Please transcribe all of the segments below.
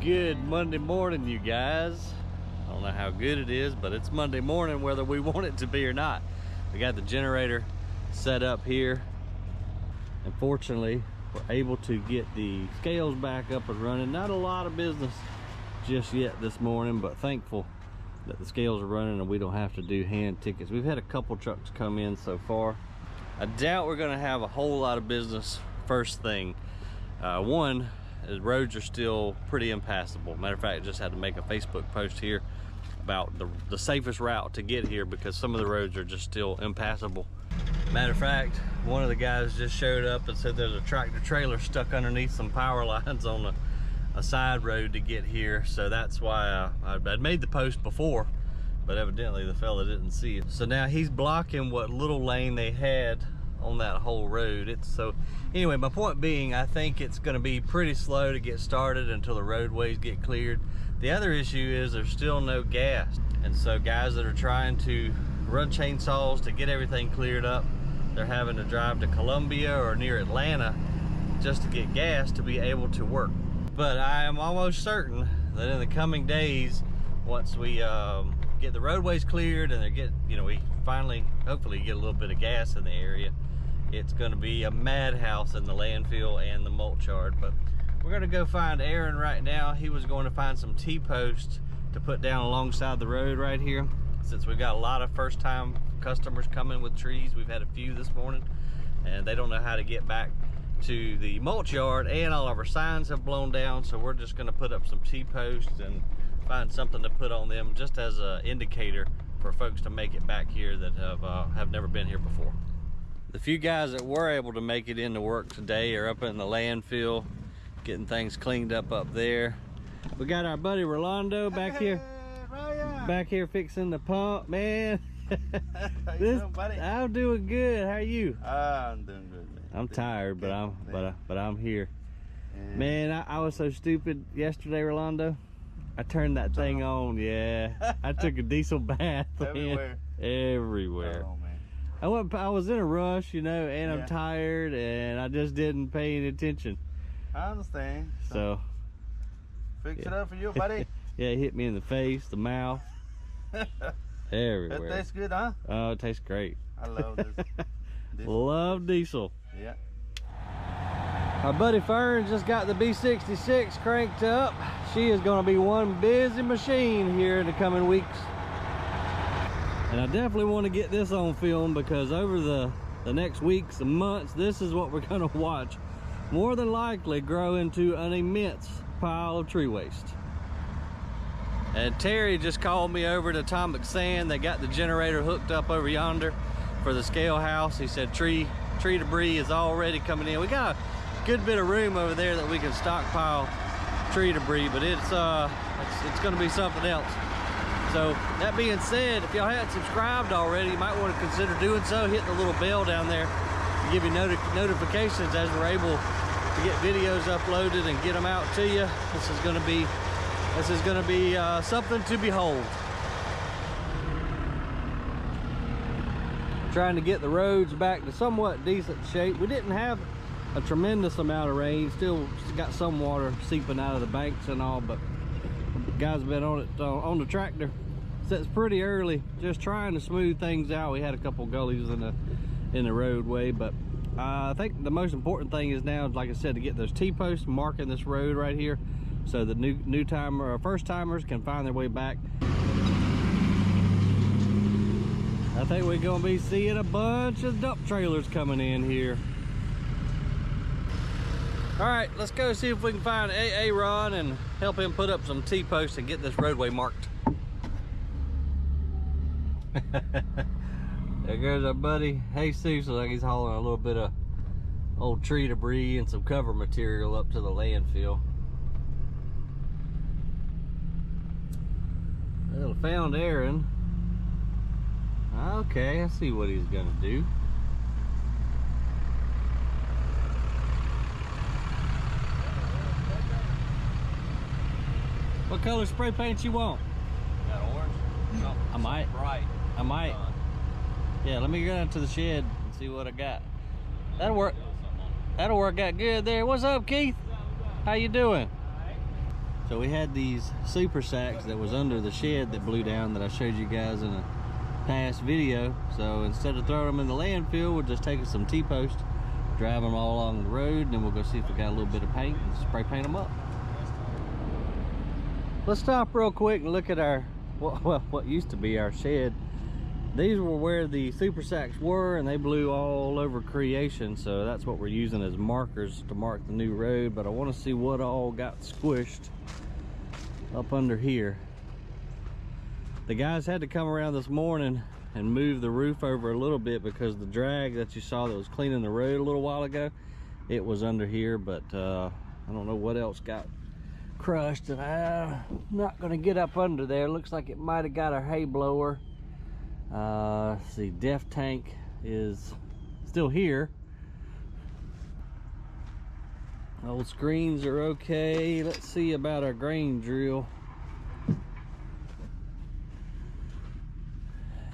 Good Monday morning, you guys. I don't know how good it is, but it's Monday morning whether we want it to be or not. We got the generator set up here, and fortunately we're able to get the scales back up and running. Not a lot of business just yet this morning, but thankful that the scales are running and we don't have to do hand tickets. We've had a couple trucks come in so far. I doubt we're gonna have a whole lot of business first thing. One, the roads are still pretty impassable. Matter of fact, I just had to make a Facebook post here about the safest route to get here because some of the roads are just still impassable. Matter of fact, one of the guys just showed up and said there's a tractor trailer stuck underneath some power lines on a side road to get here. So that's why I'd made the post before, but evidently the fella didn't see it. So now he's blocking what little lane they had on that whole road. So anyway, my point being, I think it's going to be pretty slow to get started until the roadways get cleared. The other issue is there's still no gas, and so guys that are trying to run chainsaws to get everything cleared up, they're having to drive to Columbia or near Atlanta just to get gas to be able to work. But I am almost certain that in the coming days, once we get the roadways cleared and we finally hopefully get a little bit of gas in the area, it's going to be a madhouse in the landfill and the mulch yard. But we're going to go find Aaron right now. He was going to find some T-posts to put down alongside the road right here, since we've got a lot of first-time customers coming with trees. We've had a few this morning and they don't know how to get back to the mulch yard, and all of our signs have blown down, so we're just going to put up some T-posts and find something to put on them just as an indicator for folks to make it back here that have never been here before. The few guys that were able to make it into work today are up in the landfill getting things cleaned up there. We got our buddy Rolando back here, back here fixing the pump, man. How you doing, buddy? I'm doing good. How are you? I'm doing good, man. I'm tired, but I'm here. Yeah. Man, I was so stupid yesterday, Rolando. I turned that thing on, yeah. I took a diesel bath. Everywhere. Everywhere. Oh, man. I was in a rush, and yeah. I'm tired, and I just didn't pay any attention. I understand. So fix it up for you, buddy. Yeah, it hit me in the face, the mouth, everywhere. It tastes good, huh? Oh, it tastes great. I love this. Love diesel. Yeah. Our buddy Fern just got the B66 cranked up. She is going to be one busy machine here in the coming weeks. And I definitely want to get this on film because over the next weeks and months, this is what we're going to watch more than likely grow into an immense pile of tree waste. And Terry just called me over to Atomic Sand. They got the generator hooked up over yonder for the scale house. He said tree debris is already coming in. We got a good bit of room over there that we can stockpile tree debris, but it's going to be something else. So that being said, if y'all hadn't subscribed already, you might want to consider doing so. Hit the little bell down there to give you notifications as we're able to get videos uploaded and get them out to you. This is going to be something to behold. Trying to get the roads back to somewhat decent shape. We didn't have a tremendous amount of rain. Still got some water seeping out of the banks and all, but guys have been on it on the tractor since pretty early, just trying to smooth things out. We had a couple gullies in the roadway, but I think the most important thing is now, like I said, to get those T-posts marking this road right here, so the new timer or first timers can find their way back. I think we're gonna be seeing a bunch of dump trailers coming in here. All right, let's go see if we can find Ron and help him put up some T-posts and get this roadway marked. There goes our buddy Jesus. Like he's hauling a little bit of old tree debris and some cover material up to the landfill. Well, found Aaron. Okay, I see what he's gonna do. What color spray paint you want? Got orange? No, I might. Bright. I might. Yeah, let me go down to the shed and see what I got. That'll work. That'll work out good there. What's up, Keith? How you doing? So we had these super sacks that was under the shed that blew down that I showed you guys in a past video. So instead of throwing them in the landfill, we're just taking some T-post, drive them all along the road, and then we'll go see if we got a little bit of paint and spray paint them up. Let's stop real quick and look at our what used to be our shed. These were where the super sacks were, and they blew all over creation, so that's what we're using as markers to mark the new road. But I want to see what all got squished up under here. The guys had to come around this morning and move the roof over a little bit because the drag that you saw that was cleaning the road a little while ago, it was under here. But I don't know what else got crushed, and I'm not going to get up under there. Looks like it might have got a hay blower. Let's see, def tank is still here. Old screens are okay. Let's see about our grain drill.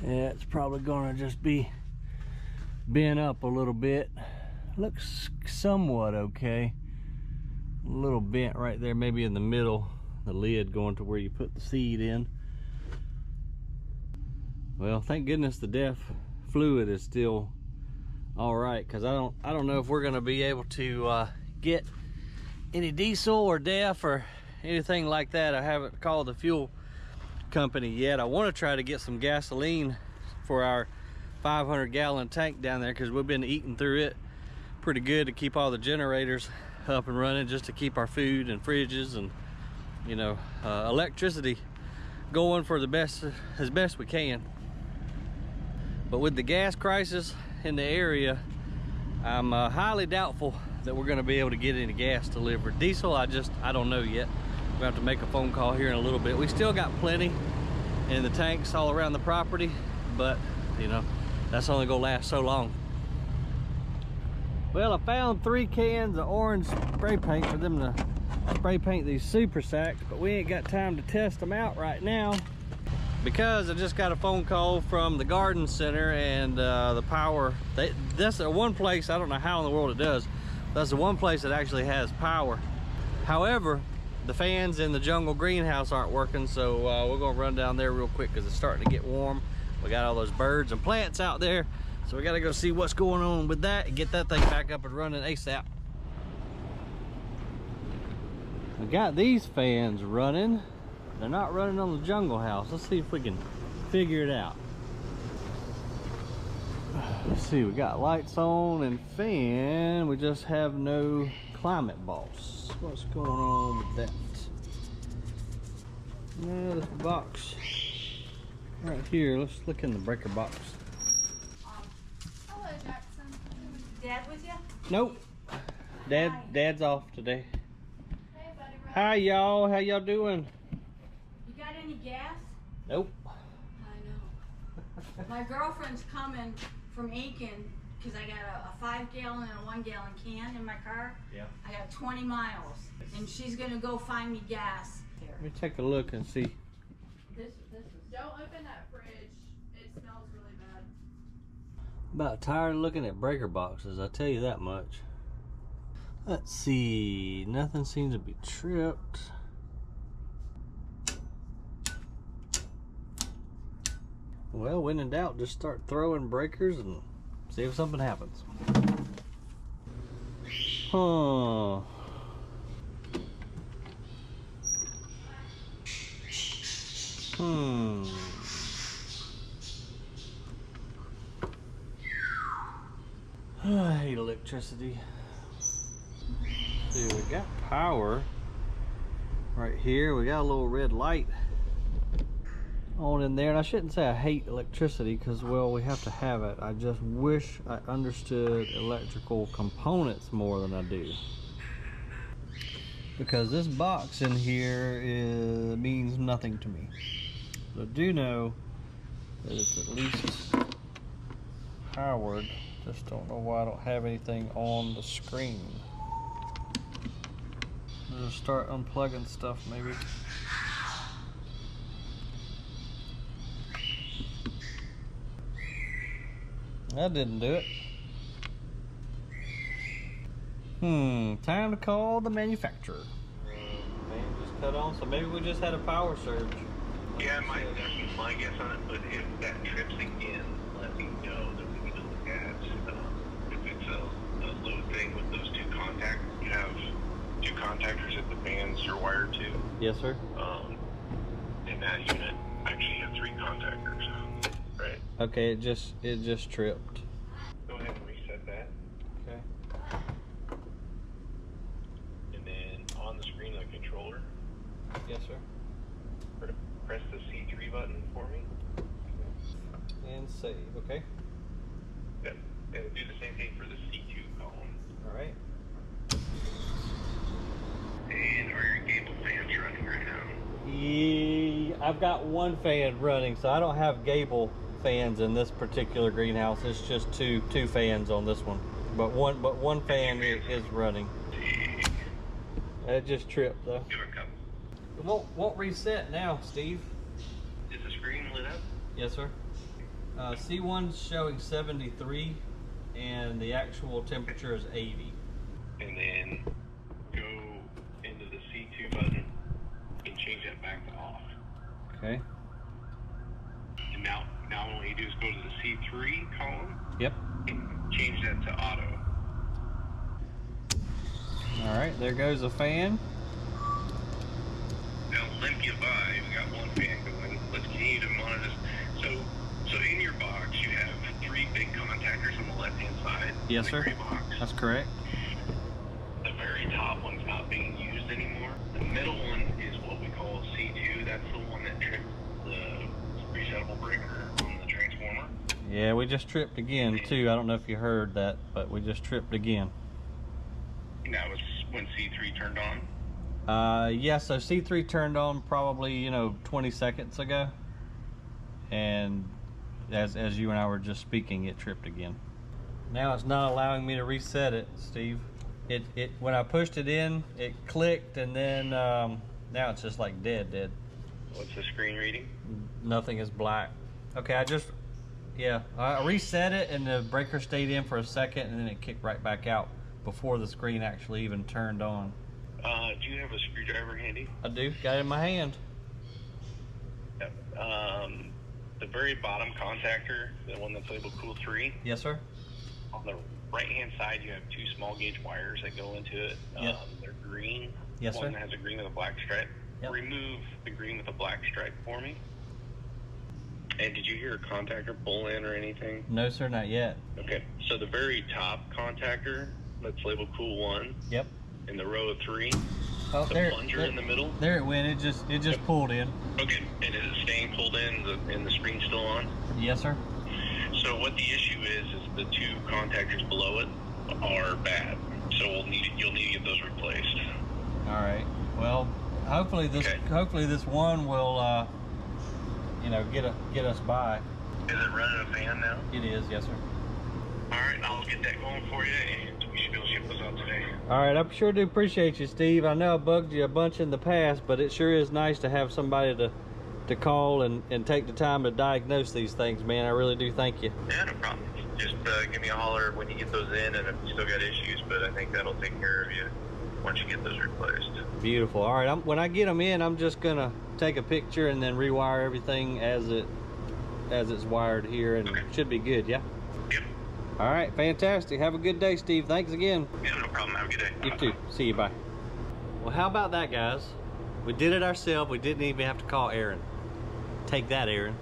Yeah, it's probably gonna just be bent up a little bit. Looks somewhat okay. A little bent right there, maybe in the middle, the lid going to where you put the seed in. Well, thank goodness the def fluid is still all right, because I don't know if we're gonna be able to get any diesel or def or anything like that. I haven't called the fuel company yet. I want to try to get some gasoline for our 500-gallon tank down there, because we've been eating through it pretty good to keep all the generators up and running, just to keep our food and fridges and, you know, electricity going for the best, as best we can. But with the gas crisis in the area, I'm highly doubtful that we're going to be able to get any gas delivered. Diesel, I don't know yet. We'll have to make a phone call here in a little bit. We still got plenty in the tanks all around the property, but you know, that's only gonna last so long. Well, I found 3 cans of orange spray paint for them to spray paint these super sacks, but we ain't got time to test them out right now because I just got a phone call from the garden center, and the power, that's the one place, I don't know how in the world it does, that's the one place that actually has power. However, the fans in the jungle greenhouse aren't working, so we're gonna run down there real quick because it's starting to get warm. We got all those birds and plants out there, so we gotta go see what's going on with that and get that thing back up and running ASAP. We got these fans running. They're not running on the jungle house. Let's see if we can figure it out. Let's see, we got lights on and fan. We just have no climate boss. What's going on with that? No, this box right here. Let's look in the breaker box. Hello, Jackson. Dad with you? Nope. Dad's off today. Hey, buddy. Hi, y'all. How y'all doing? You got any gas? Nope. I know. My girlfriend's coming from Aiken because I got a 5-gallon and a 1-gallon can in my car. Yeah. I got 20 miles, and she's gonna go find me gas. Let me take a look and see. This is. Don't open that fridge. It smells really bad. About tired of looking at breaker boxes, I tell you that much. Let's see. Nothing seems to be tripped. Well, when in doubt, just start throwing breakers and see if something happens. Huh. I hate electricity. See, we got power right here. We got a little red light on in there, and I shouldn't say I hate electricity because, well, we have to have it. I just wish I understood electrical components more than I do, because this box in here means nothing to me. But I do know that it's at least powered. Just don't know why I don't have anything on the screen. I'll just start unplugging stuff maybe. That didn't do it. Time to call the manufacturer. Man just cut on, so maybe we just had a power surge. Yeah, that's my guess on it, but if that trips again, let me know that we need to look at if it's a load thing with those two contactors. You have two contactors at the fans you're wired to. Yes, sir. And that unit actually had three contactors, right? Okay, it just tripped. Go ahead and reset that. Okay. And then on the screen of the controller, Yes, sir. press the C3 button for me. And save. Okay. Yep. And do the same thing for the C2 column. All right. And are your gable fans running right now? I've got one fan running, so I don't have gable fans in this particular greenhouse. It's just two fans on this one, but one fan is running. It just tripped though. Give it a couple. It won't reset now, Steve. Is the screen lit up? Yes, sir. C1's showing 73, and the actual temperature is 80. And then go into the C2 button and change that back to off. Okay. And now all you do is go to the C3 column Yep. and change that to auto. All right, there goes a fan. Now limp you by, we got one fan going. Let's continue to monitor this. So in your box you have three big contactors on the left hand side. Yes, in the sir. gray box. That's correct. The very top one's not being used anymore. The middle one is what we call C2. That's the one that tripped the resettable breaker on the transformer. Yeah, we just tripped again too. I don't know if you heard that, but we just tripped again. And that was when C3 turned on. Yeah, so C3 turned on probably 20 seconds ago, and as you and I were just speaking, it tripped again. Now it's not allowing me to reset it, Steve. It when I pushed it in, it clicked, and then now it's just like dead. What's the screen reading? Nothing is black. Okay, I reset it, and the breaker stayed in for a second, and then it kicked right back out before the screen actually even turned on. Do you have a screwdriver handy? I do, got it in my hand. Yep. The very bottom contactor, the one that's labeled Cool 3. Yes, sir. On the right-hand side, you have two small gauge wires that go into it. Yep. They're green. Yes, one sir. that has a green with a black stripe. Yep. Remove the green with a black stripe for me. And did you hear a contactor pull in or anything? No, sir, not yet. Okay, so the very top contactor that's labeled Cool 1. Yep. In the row of 3. Oh, The there, plunger there, in the middle. there it went. It just pulled in. Okay, and is it staying pulled in and the screen's still on? Yes, sir. So what the issue is the two contactors below it are bad. So you'll need to get those replaced. All right. Well, hopefully this one will get us by. Is it running a fan now? It is, yes, sir. All right, I'll get that going for you, and we should be able to ship those out today. All right, I sure do appreciate you, Steve. I know I bugged you a bunch in the past, but it sure is nice to have somebody to call and take the time to diagnose these things, man. I really do thank you. Yeah, no problem. Just give me a holler when you get those in, and if you still got issues, but I think that'll take care of you once you get those replaced. Beautiful. All right, when I get them in, I'm just gonna take a picture and then rewire everything as it's wired here, and Okay. it should be good, yeah? Yep. All right, fantastic. Have a good day, Steve. Thanks again. Yeah, no problem. Have a good day. You too. See you. Bye. Well, how about that, guys? We did it ourselves. We didn't even have to call Aaron. Take that, Aaron.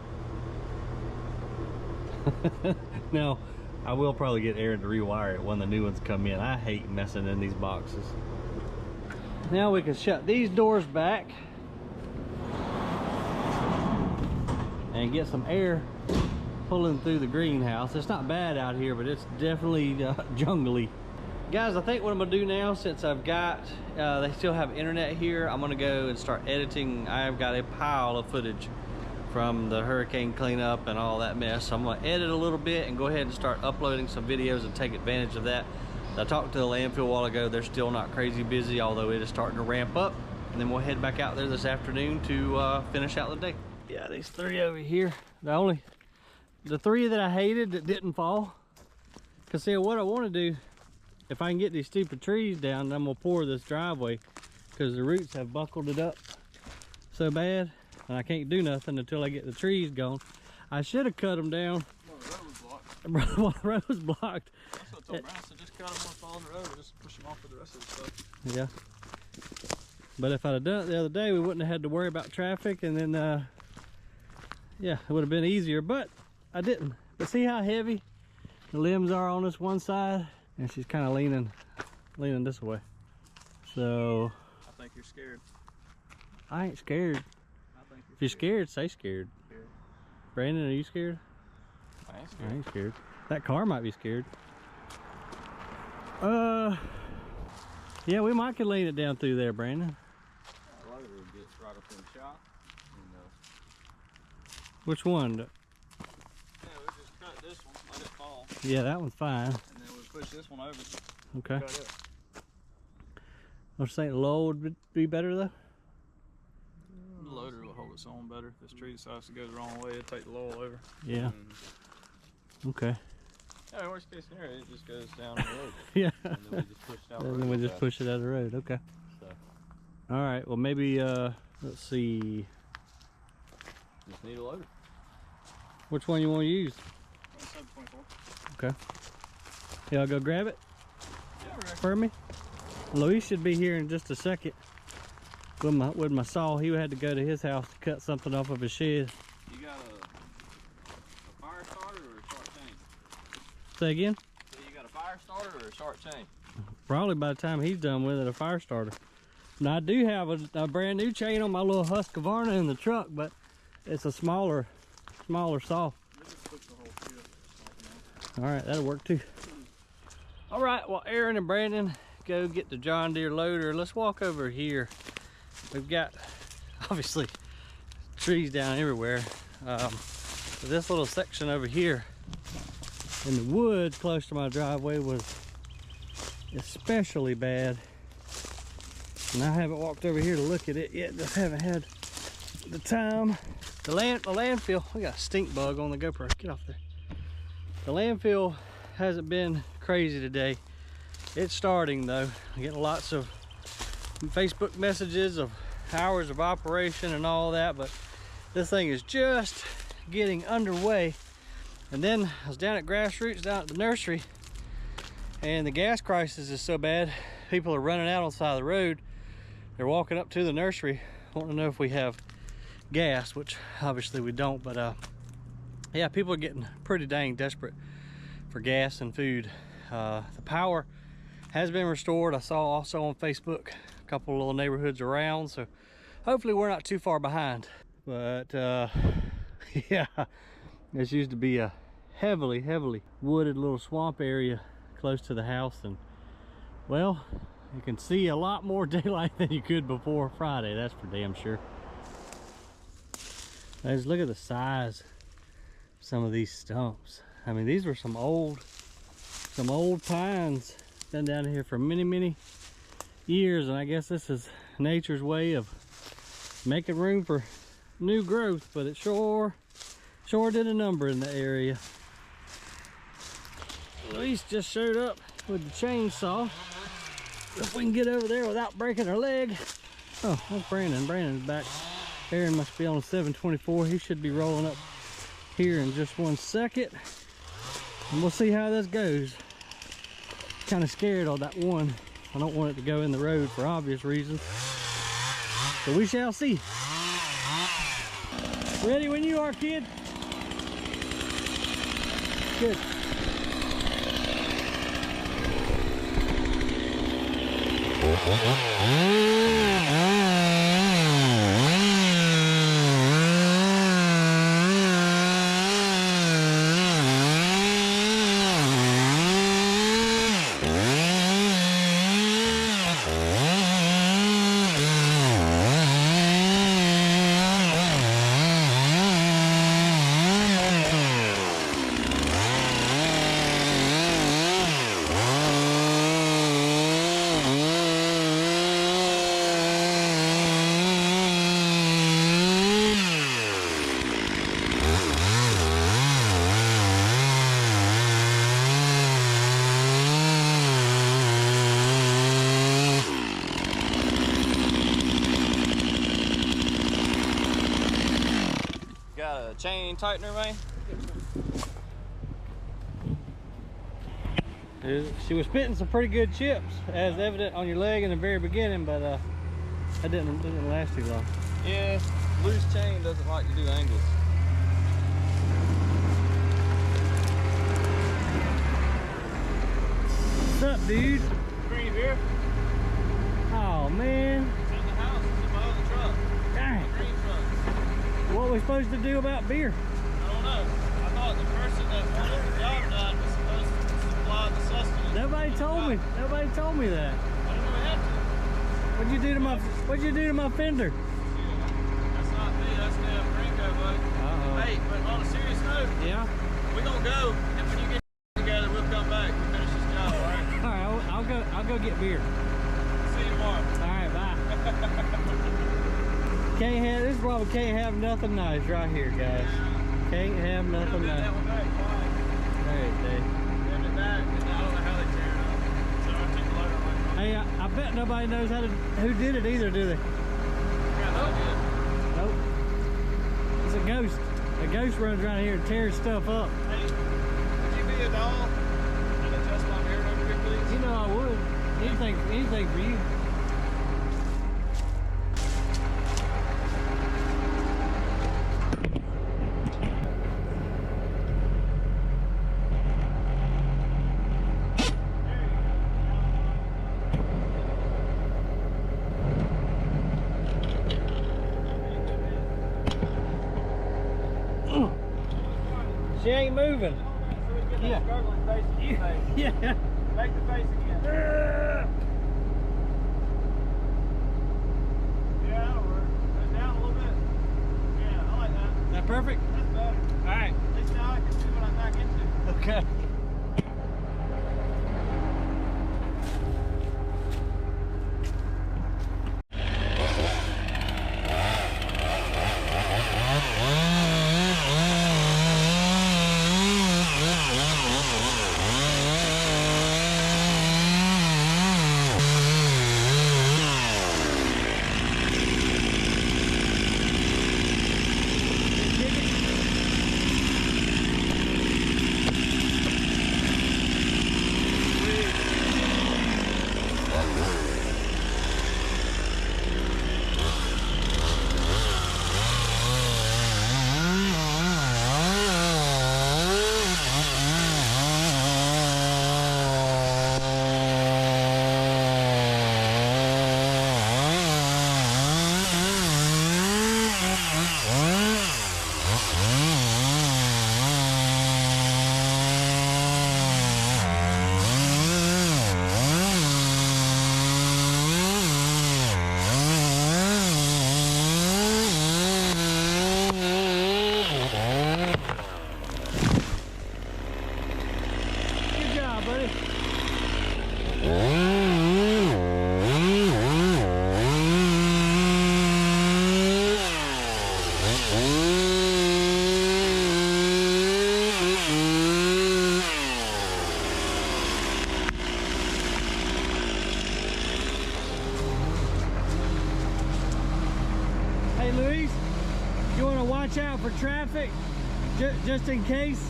No, I will probably get Aaron to rewire it when the new ones come in. I hate messing in these boxes. Now we can shut these doors back and get some air pulling through the greenhouse. It's not bad out here, but it's definitely jungly. Guys, I think what I'm gonna do now, since I've got, they still have internet here, I'm gonna go and start editing. I've got a pile of footage from the hurricane cleanup and all that mess. So I'm gonna edit a little bit and go ahead and start uploading some videos and take advantage of that. I talked to the landfill a while ago. They're still not crazy busy, although it is starting to ramp up. And then we'll head back out there this afternoon to finish out the day. Yeah, these three over here, the three that I hated that didn't fall. Cause see, what I wanna do, if I can get these stupid trees down, I'm gonna pour this driveway. because the roots have buckled it up so bad, and I can't do nothing until I get the trees gone. I should have cut them down. Well, the road was blocked. Well, the road was blocked. That's what I told Brian. I said, just cut them once follow the road and just push them off for the rest of the stuff. Yeah. But if I'd have done it the other day, we wouldn't have had to worry about traffic, and then, yeah, it would have been easier, but I didn't. But see how heavy the limbs are on this one side? And she's kind of leaning this way. So, I think you're scared. I ain't scared. I think If you're scared, say scared. Brandon, are you scared? I ain't I scared. ain't scared. That car might be scared. Yeah, we might could lean it down through there, Brandon. A loader would get right up in the shop. And, Which one? yeah, we just cut this one, let it fall. Yeah, that one's fine. And then we push this one over. Okay. Cut it. I was saying low would be better though. The loader will hold its own better. If this tree decides to go the wrong way, it'll take the low over. Yeah. Okay. Yeah, worst case scenario, it just goes down the road. Yeah. And then we just push it out the And road. then we just push it out of the road. Okay. So, All right. Well, maybe let's see. just need a loader. Which one you want to use? 724. Okay. Yeah, I'll go grab it Yeah, right. for me. Luis should be here in just a second. With my saw, he had to go to his house to cut something off of his shed. You got a fire starter or a short chain? Say again? So you got a fire starter or a short chain? Probably by the time he's done with it, a fire starter. Now I do have a brand new chain on my little Husqvarna in the truck, but it's a smaller saw. All right, that'll work too. All right, well, Aaron and Brandon go get the John Deere loader. Let's walk over here. We've got obviously trees down everywhere. This little section over here in the woods close to my driveway was especially bad, and I haven't walked over here to look at it yet. Just haven't had the time. The landfill, we got a stink bug on the GoPro. Get off there. The landfill hasn't been crazy today. It's starting though. I'm getting lots of Facebook messages of hours of operation and all that, but this thing is just getting underway. And then I was down at Grassroots down at the nursery, and the gas crisis is so bad, people are running out on the side of the road. They're walking up to the nursery wanting to know if we have gas, which obviously we don't, but yeah, people are getting pretty dang desperate for gas and food. The power has been restored. I saw also on Facebook a couple of little neighborhoods around, so hopefully we're not too far behind. But yeah, this used to be a heavily wooded little swamp area close to the house, and well, you can see a lot more daylight than you could before Friday, that's for damn sure. Now, just look at the size of some of these stumps. I mean, these were some old pines. Been down here for many years, and I guess this is nature's way of making room for new growth, but it sure did a number in the area. Luis just showed up with the chainsaw. If we can get over there without breaking our leg. Oh, that's Brandon. Brandon's back. Aaron must be on a 724. He should be rolling up here in just 1 second. And we'll see how this goes. Kind of scared on that one. I don't want it to go in the road for obvious reasons. So we shall see. Ready when you are, kid. Good. chain tightener, man? She was spitting some pretty good chips, as evident on your leg in the very beginning, but that didn't last too long. Yeah, loose chain doesn't like to do angles. What's up, dude? Green beer? Oh man. It's in the house, it's in my other truck. Dang. The green truck. What are we supposed to do about beer? I don't know. I thought the person that wanted the job done was supposed to supply the sustenance. Nobody told me. Nobody told me that. I didn't know we had to. What'd you do to my fender? That's not me, that's damn Gringo, buddy. Uh-oh. Hey, but on a serious note, Yeah? we're gonna go, and when you get together, we'll come back and finish this job, alright? Alright, I'll go get beer. See you tomorrow. Alright, bye. This is why we can't have nothing nice right here, guys. Can't have nothing nice. That one back, fine. Hey, Dave. Send it back, and I don't know how they tear it up. So I took the loader away. Hey, I bet nobody knows who did it either, do they? Yeah, no idea. Nope. It's a ghost. A ghost runs around here and tears stuff up. Hey, would you be a doll and adjust my mirror over here, please? You know I would. Anything for you. She ain't moving. Yeah. Yeah. Make the face again. Yeah, that'll work. Put it down a little bit. Yeah, I like that. That perfect? That's better. Alright. At least now I can see what I'm back into. Okay. Hey Luis, you want to watch out for traffic just in case?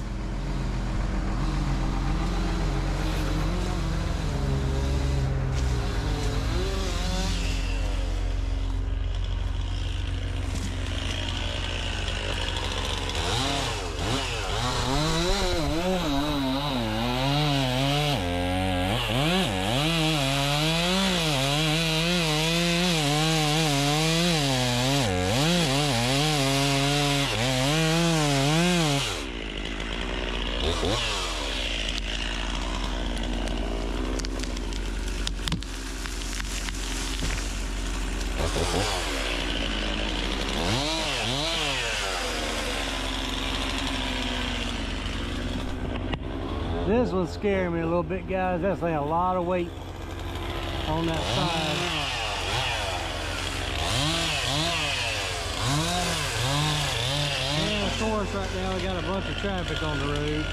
This one's scaring me a little bit, guys. That's like a lot of weight on that side. And of course, right now we got a bunch of traffic on the road.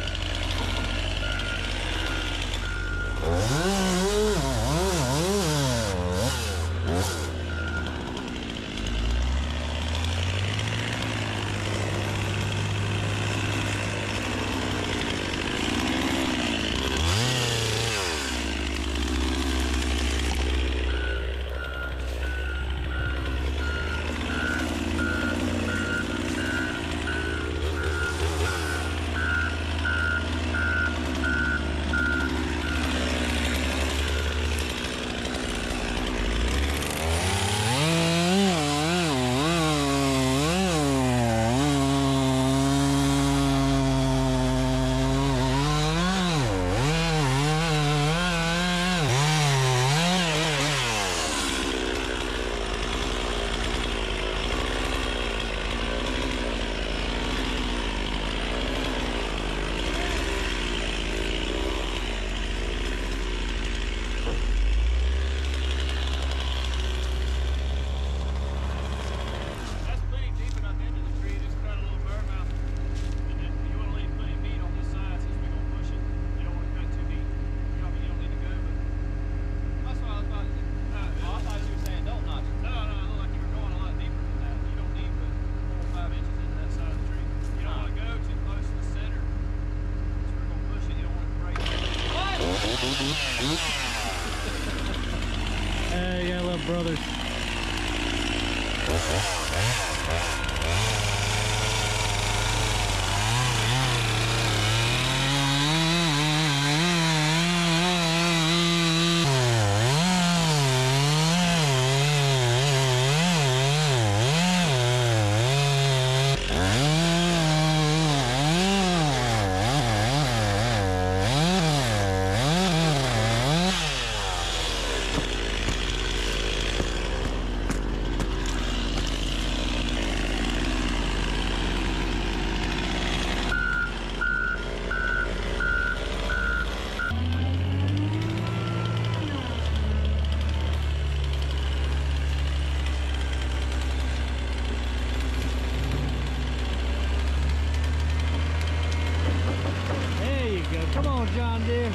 Come on, John Deere.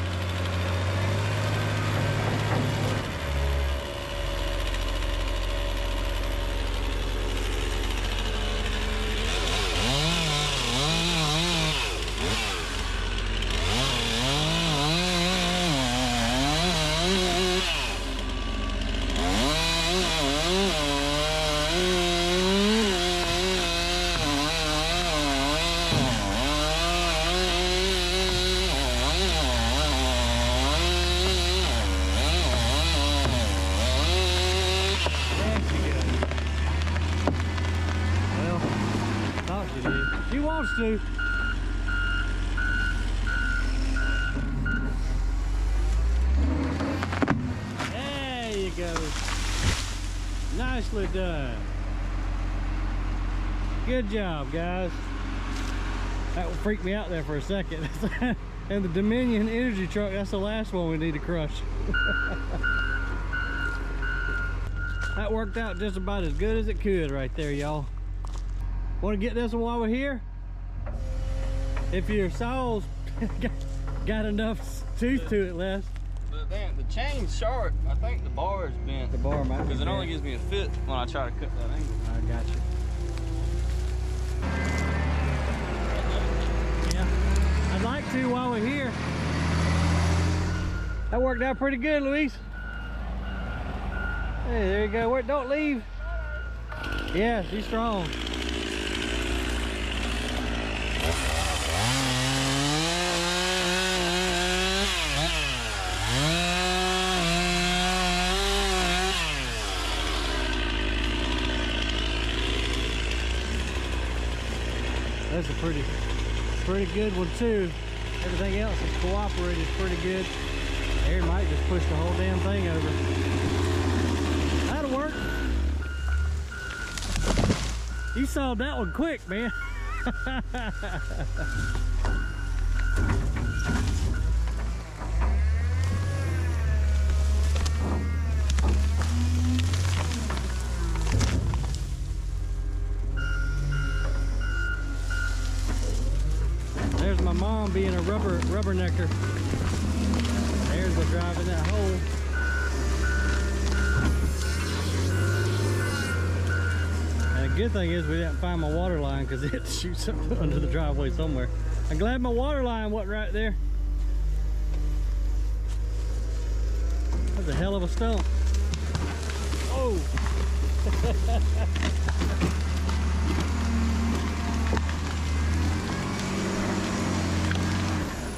She wants to. There you go. Nicely done. Good job, guys. That would freak me out there for a second. And the Dominion energy truck, that's the last one we need to crush. That worked out just about as good as it could right there, y'all. Want to get this one while we're here? If your saw's got enough tooth to it left. But then the chain's sharp. I think the bar is bent. The bar might be because it bent. only gives me a fit when I try to cut that angle. I got you. Yeah, I'd like to while we're here. That worked out pretty good, Luis. Hey, there you go. Don't leave. Yeah, she's strong. That's a pretty good one too. Everything else has cooperated pretty good. Aaron might just push the whole damn thing over. That'll work. You solved that one quick, man. There's my mom being a rubbernecker. There's the drive in that hole. And the good thing is we didn't find my water line because it shoots up under the driveway somewhere. I'm glad my water line wasn't right there. That's a hell of a stump. Oh!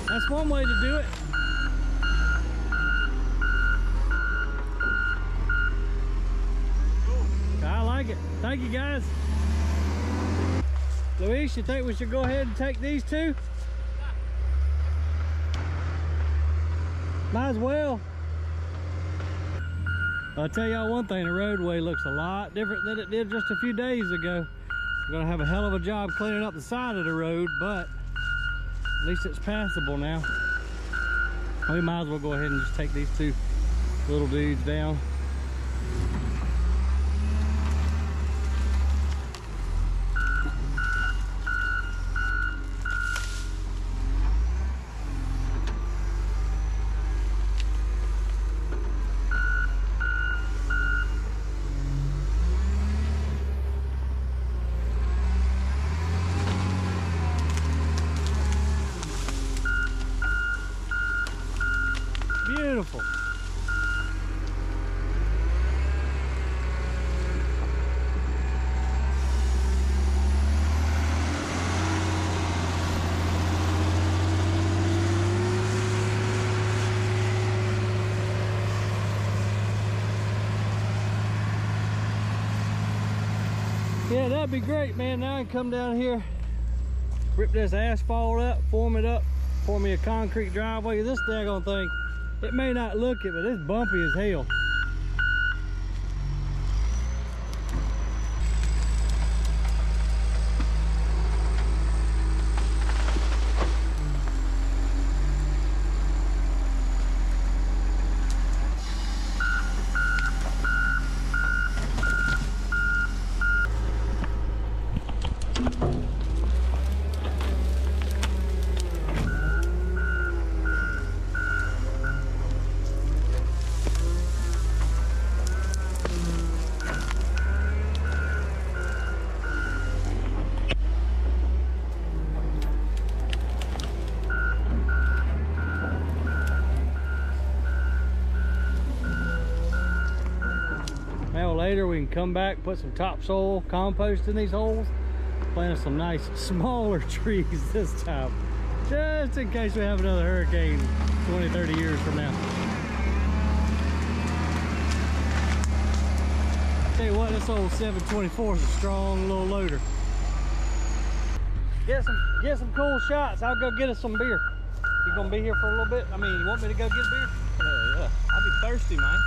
That's one way to do it. I like it. Thank you, guys. Luis, you think we should go ahead and take these two? Might as well. I'll tell y'all one thing, the roadway looks a lot different than it did just a few days ago. We're gonna have a hell of a job cleaning up the side of the road, but at least it's passable now. We might as well go ahead and just take these two little dudes down. Beautiful. Yeah, that'd be great, man. Now I can come down here, rip this asphalt up, form it up, pour me a concrete driveway. This daggone thing, it may not look it, but it's bumpy as hell. Now later we can come back, put some topsoil, compost in these holes, plant some nice smaller trees this time, just in case we have another hurricane 20, 30 years from now. Tell you what, this old 724 is a strong little loader. Get some cool shots. I'll go get us some beer. You gonna be here for a little bit? I mean, you want me to go get a beer? Yeah. I'll be thirsty, man.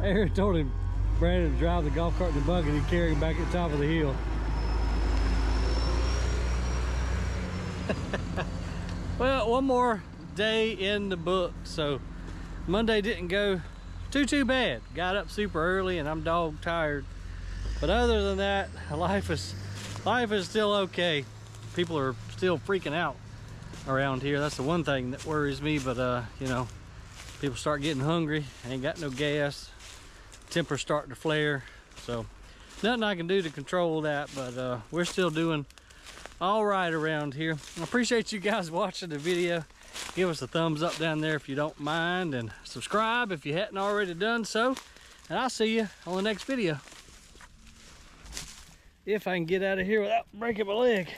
Aaron told him, Brandon, to drive the golf cart in the bucket and carry him back at the top of the hill. Well, one more day in the book. So Monday didn't go too bad. Got up super early and I'm dog tired. But other than that, life is still okay. People are still freaking out around here. That's the one thing that worries me. But you know, people start getting hungry, ain't got no gas, temper's starting to flare. So nothing I can do to control that, but we're still doing all right around here. I appreciate you guys watching the video. Give us a thumbs up down there if you don't mind, and subscribe if you hadn't already done so. And I'll see you on the next video. If I can get out of here without breaking my leg.